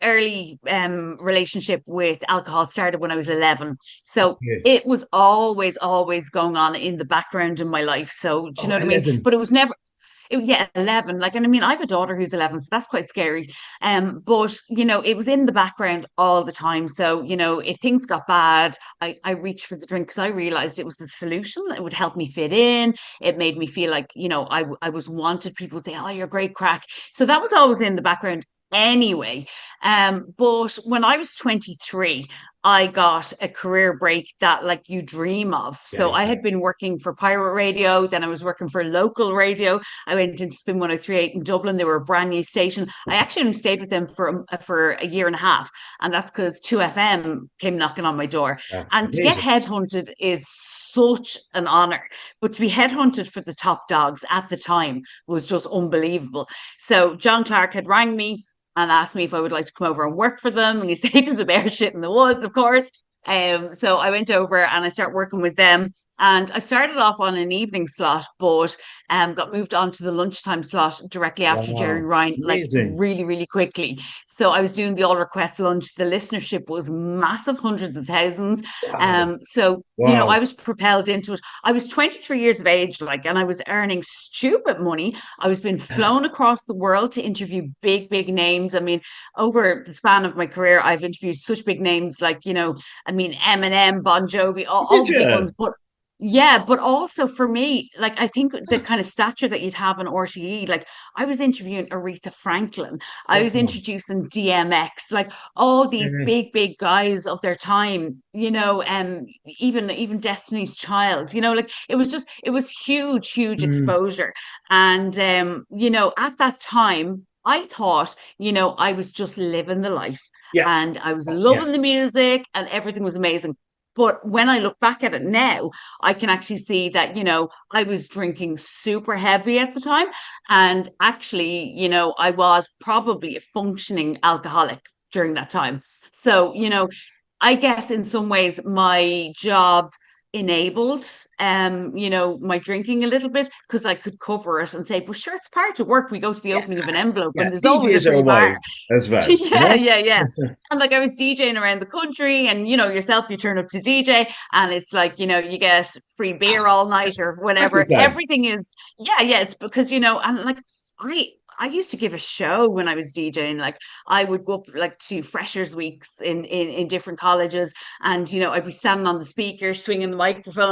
early relationship with alcohol started when I was 11. So Yeah. it was always going on in the background in my life. So do you Oh, know what I mean? 11. But it was never, yeah, 11. Like, and I mean, I have a daughter who's 11, so that's quite scary. But it was in the background all the time. So, if things got bad, I reached for the drink because I realized it was the solution. It would help me fit in. It made me feel like, I was wanted. People would say, "Oh, you're great crack." So that was always in the background anyway. But when I was 23, I got a career break that like you dream of. Yeah, So I yeah. had been working for pirate radio, then I was working for local radio. I went into Spin 1038 in Dublin. They were a brand new station. I actually only stayed with them for a year and a half, and that's because 2FM came knocking on my door. Yeah. And to get Amazing. headhunted is such an honor, but to be headhunted for the top dogs at the time was just unbelievable. So John Clark had rang me and asked me if I would like to come over and work for them. And he said there's a bear shit in the woods, of course. So I went over and I started working with them. And I started off on an evening slot, but got moved on to the lunchtime slot directly after Jerry Wow. Ryan, like Amazing. really, really quickly. So I was doing the all request lunch. The listenership was massive, hundreds of thousands. Wow. So I Wow. was propelled into it. I was 23 years of age, like, and I was earning stupid money. I was being flown across the world to interview big, big names. I mean, over the span of my career, I've interviewed such big names like, I mean, Eminem, Bon Jovi, all Did the big ones. you? But yeah, but also for me, like I think the kind of stature that you'd have in RTE, like I was interviewing Aretha Franklin, I was Wow. introducing DMX, like all these Yeah. big, big guys of their time, even Destiny's Child, like it was huge, huge Mm. exposure. And at that time, I thought, I was just living the life Yeah. and I was Oh, yeah. loving the music and everything was amazing. But when I look back at it now, I can actually see that, I was drinking super heavy at the time. And actually, I was probably a functioning alcoholic during that time. So, I guess in some ways my job enabled my drinking a little bit because I could cover it and say, but sure, it's part of work. We go to the Yeah. opening of an envelope Yeah. and there's always a DJs are free bar. wild as well, you Yeah, know? yeah, yeah. And like I was DJing around the country, and yourself, you turn up to DJ, and it's like, you get free beer all night or Party whatever. time. Everything is, yeah, yeah. It's because, and like I I used to give a show when I was DJing. Like I would go up like to freshers weeks in different colleges, and I'd be standing on the speaker, swinging the microphone